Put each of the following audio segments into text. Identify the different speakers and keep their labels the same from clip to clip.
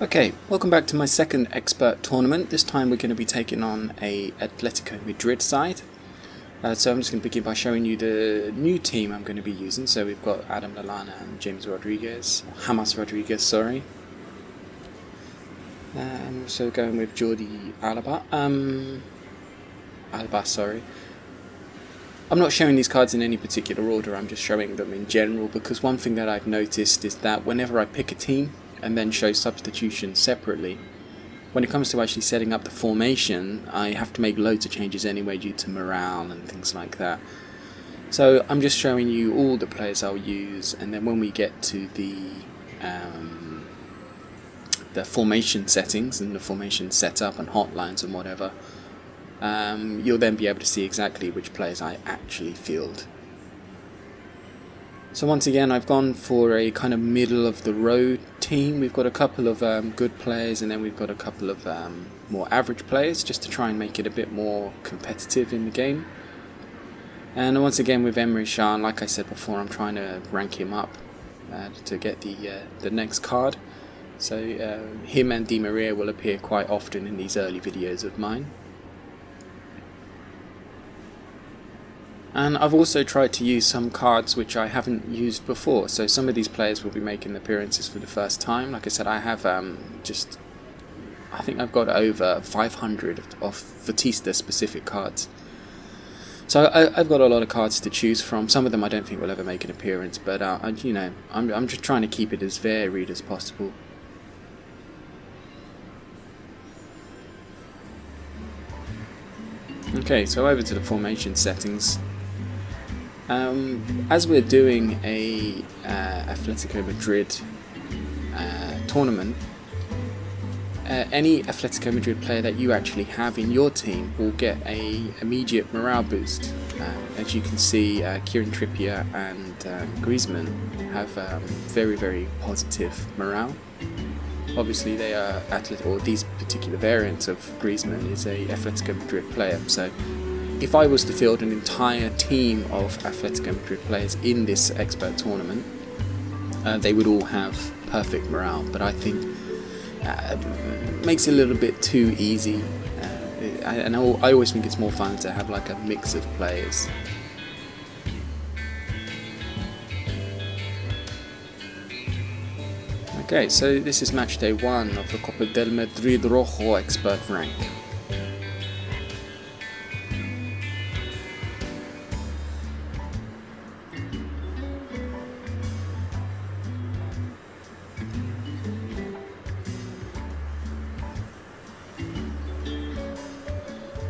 Speaker 1: Okay, welcome back to my second expert tournament. This time we're going to be taking on a Atletico Madrid side. So I'm just going to begin by showing you the new team I'm going to be using. So we've got Adam Lallana and James Rodriguez, sorry. I'm also going with Jordi Alba. I'm not showing these cards in any particular order, I'm just showing them in general, because one thing that I've noticed is that whenever I pick a team and then show substitutions separately, when it comes to actually setting up the formation, I have to make loads of changes anyway due to morale and things like that. So I'm just showing you all the players I'll use, and then when we get to the formation settings and the formation setup and hotlines and whatever, you'll then be able to see exactly which players I actually field. So once again, I've gone for a kind of middle of the road team. We've got a couple of good players, and then we've got a couple of more average players, just to try and make it a bit more competitive in the game. And once again with Emre Can, like I said before, I'm trying to rank him up to get the next card. So him and Di Maria will appear quite often in these early videos of mine. And I've also tried to use some cards which I haven't used before, so some of these players will be making appearances for the first time. Like I said, I have I think I've got over 500 of Footista specific cards. So I've got a lot of cards to choose from. Some of them I don't think will ever make an appearance, but I'm just trying to keep it as varied as possible. Okay, so over to the formation settings. As we're doing a Atletico Madrid tournament, any Atletico Madrid player that you actually have in your team will get a immediate morale boost. As you can see, Kieran Trippier and Griezmann have very, very positive morale. Obviously, they are these particular variants of Griezmann is a Atletico Madrid player. So, if I was to field an entire team of Atletico Madrid players in this expert tournament, they would all have perfect morale. But I think it makes it a little bit too easy. I always think it's more fun to have like a mix of players. Okay, so this is match day 1 of the Copa del Madrid Rojo expert rank.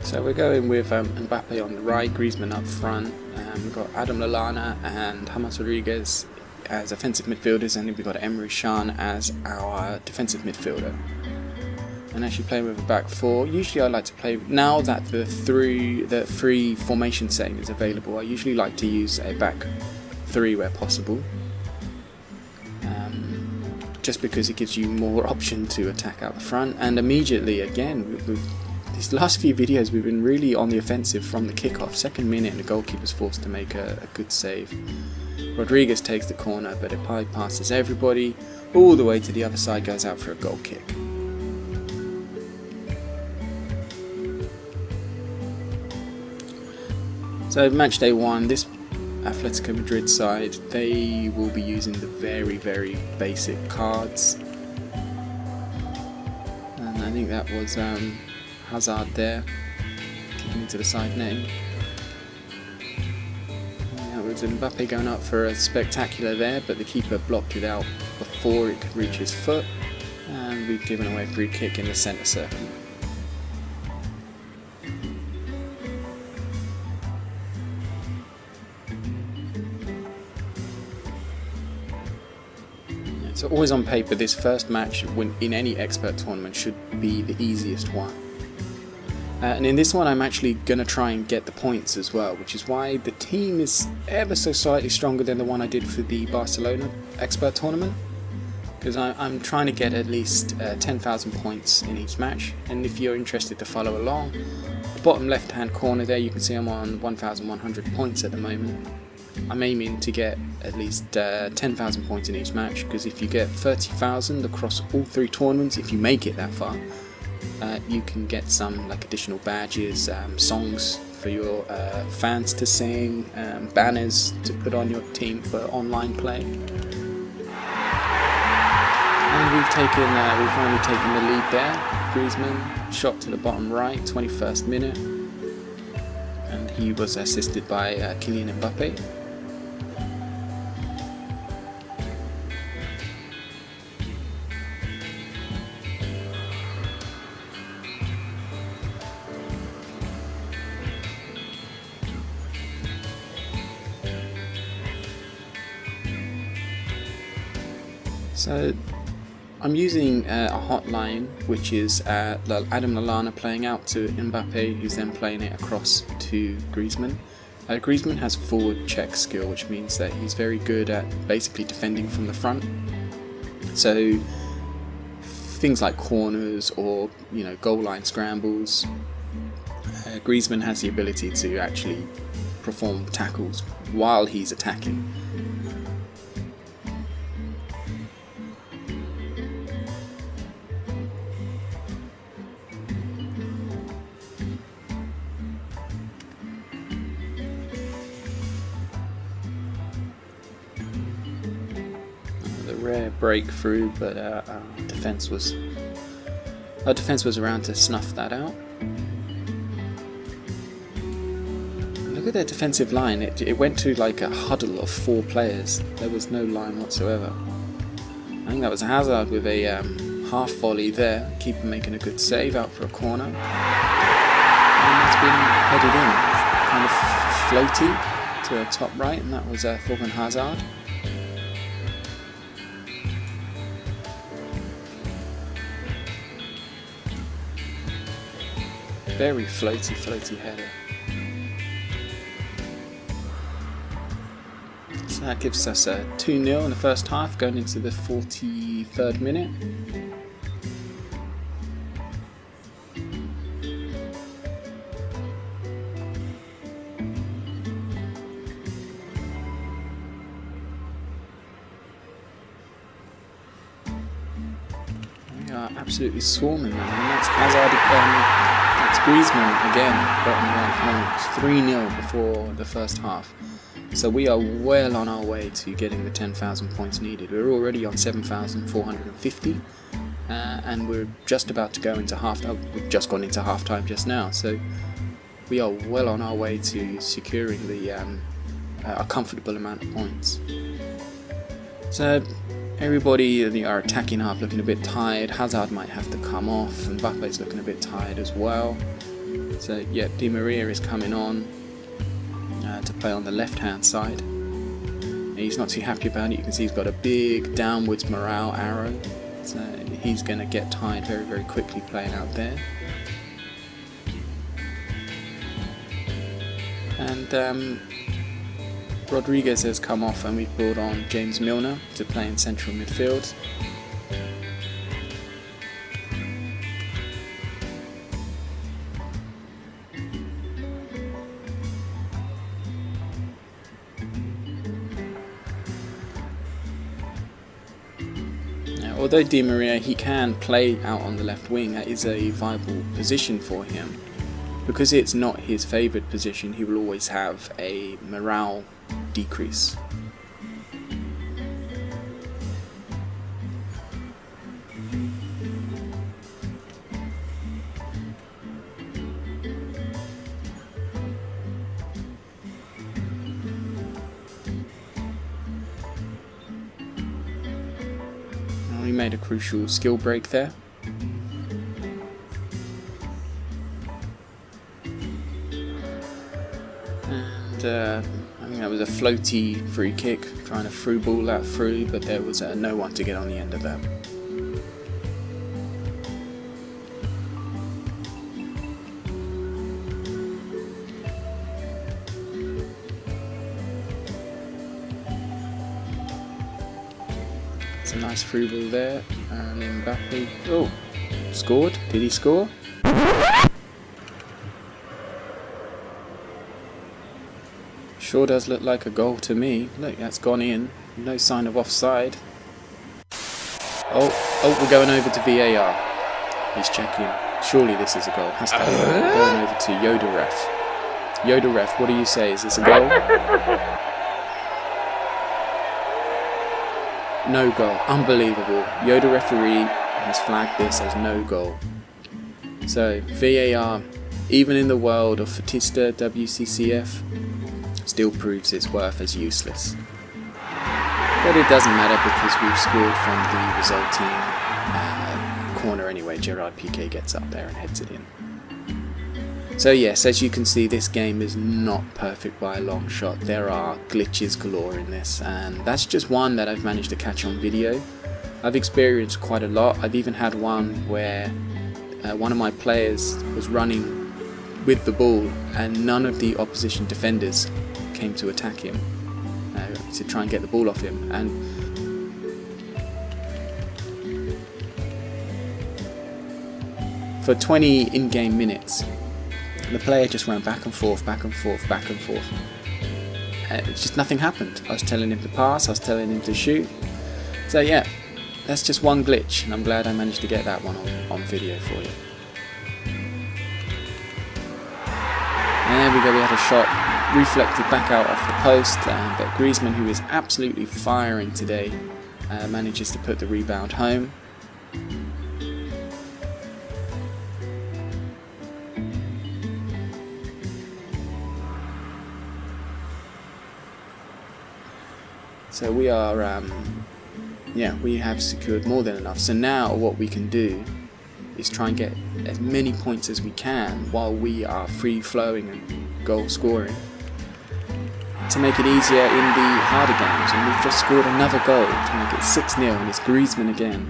Speaker 1: So we're going with Mbappe on the right, Griezmann up front. We've got Adam Lallana and James Rodriguez as offensive midfielders, and then we've got Emre Can as our defensive midfielder. And actually playing with a back four. Usually I like to play, now that the free formation setting is available, I usually like to use a back three where possible. Just because it gives you more option to attack out the front. And immediately, again, these last few videos we've been really on the offensive from the kickoff. Second minute and the goalkeeper's forced to make a good save. Rodriguez takes the corner, but it bypasses everybody all the way to the other side, goes out for a goal kick. So match day 1, this Atletico Madrid side, they will be using the very, very basic cards. And I think that was Hazard there, kicking into the side net. Mbappe going up for a spectacular there, but the keeper blocked it out before it could reach his foot, and we've given away a free kick in the centre circle. So always on paper, this first match in any expert tournament should be the easiest one. And in this one I'm actually going to try and get the points as well, which is why the team is ever so slightly stronger than the one I did for the Barcelona expert tournament, because I'm trying to get at least 10,000 points in each match. And if you're interested to follow along, the bottom left hand corner there you can see I'm on 1,100 points at the moment. I'm aiming to get at least 10,000 points in each match, because if you get 30,000 across all 3 tournaments, if you make it that far, you can get some like additional badges, songs for your fans to sing, banners to put on your team for online play. And we've finally taken the lead there. Griezmann shot to the bottom right, 21st minute, and he was assisted by Kylian Mbappe. So I'm using a hotline, which is Adam Lallana playing out to Mbappe, who's then playing it across to Griezmann. Griezmann has forward check skill, which means that he's very good at basically defending from the front. So things like corners or goal line scrambles, Griezmann has the ability to actually perform tackles while he's attacking. Rare breakthrough, but our defense was around to snuff that out. Look at their defensive line. It went to like a huddle of 4 players. There was no line whatsoever. I think that was Hazard with a half volley there. Keeper making a good save out for a corner, and that's been headed in, kind of floaty to the top right, and that was Thorgan Hazard. Very floaty header. So that gives us a 2-0 in the first half, going into the 43rd minute. We are absolutely swarming them, and that's Hazard again. It's Griezmann again, bottom right corner. 3-0 before the first half. So we are well on our way to getting the 10,000 points needed. We're already on 7,450, and we're just about to go into half-time. We've just gone into half-time just now. So we are well on our way to securing a comfortable amount of points. So everybody, our attacking half looking a bit tired. Hazard might have to come off, and Mbappe's looking a bit tired as well. So yeah, Di Maria is coming on to play on the left-hand side. And he's not too happy about it. You can see he's got a big downwards morale arrow. So he's going to get tired very, very quickly playing out there. And Rodriguez has come off, and we've brought on James Milner to play in central midfield. Now, although Di Maria, he can play out on the left wing, that is a viable position for him. Because it's not his favoured position, he will always have a morale decrease. We made a crucial skill break there. I think that was a floaty free kick, trying to through ball that through, but there was no one to get on the end of that. It's a nice through ball there, and Mbappe, scored. Did he score? Sure does look like a goal to me. Look, that's gone in. No sign of offside. Oh, we're going over to VAR. He's checking. Surely this is a goal. Has to be a goal. Going over to Yoda Ref. Yoda Ref, what do you say? Is this a goal? No goal. Unbelievable. Yoda referee has flagged this as no goal. So, VAR, even in the world of Footista WCCF, still proves its worth as useless. But it doesn't matter because we've scored from the resulting corner anyway. Gerard Piqué gets up there and heads it in. So yes, as you can see, this game is not perfect by a long shot. There are glitches galore in this, and that's just one that I've managed to catch on video. I've experienced quite a lot. I've even had one where one of my players was running with the ball and none of the opposition defenders came to attack him to try and get the ball off him. And for 20 in-game minutes, the player just ran back and forth, back and forth, back and forth. Just nothing happened. I was telling him to pass, I was telling him to shoot. So yeah, that's just one glitch, and I'm glad I managed to get that one on video for you. And there we go, we had a shot reflected back out off the post, but Griezmann, who is absolutely firing today, manages to put the rebound home. So we are, we have secured more than enough. So now what we can do is try and get as many points as we can while we are free flowing and goal scoring to make it easier in the harder games. And we've just scored another goal to make it 6-0, and it's Griezmann again.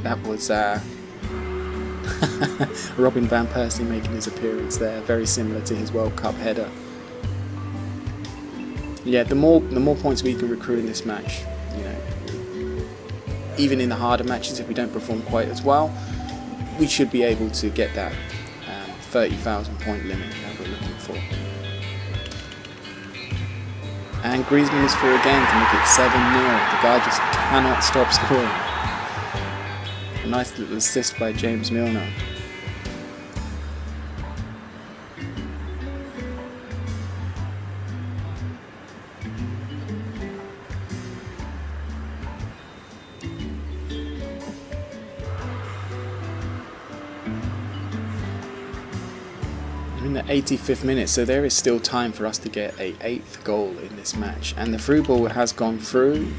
Speaker 1: That was Robin van Persie making his appearance there, very similar to his World Cup header. Yeah, the more points we can recruit in this match, even in the harder matches, if we don't perform quite as well, we should be able to get that 30,000 point limit that we're looking for. And Griezmann is through again to make it 7-0. The guy just cannot stop scoring. A nice little assist by James Milner. We're in the 85th minute, so there is still time for us to get a 8th goal in this match. And the through ball has gone through,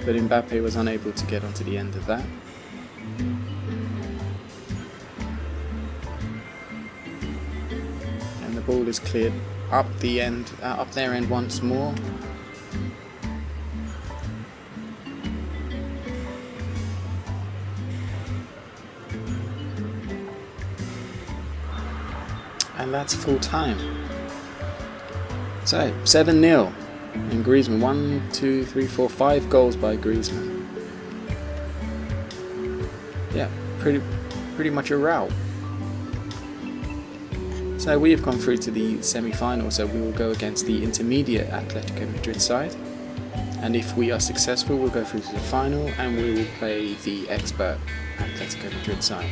Speaker 1: but Mbappe was unable to get onto the end of that. And the ball is cleared up the end, up their end once more. And that's full time. So 7-0. And Griezmann, 1, 2, 3, 4, 5 goals by Griezmann. Yeah, pretty much a rout. So we have gone through to the semi-final, so we will go against the intermediate Atletico Madrid side. And if we are successful, we'll go through to the final and we will play the expert Atletico Madrid side.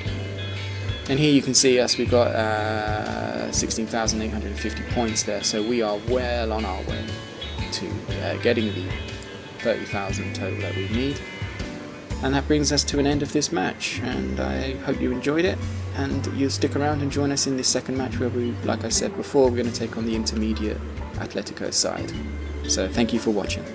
Speaker 1: And here you can see us, we've got 16,850 points there, so we are well on our way to getting the 30,000 total that we need. And that brings us to an end of this match, and I hope you enjoyed it, and you'll stick around and join us in this second match where we, like I said before, we're going to take on the intermediate Atletico side. So thank you for watching.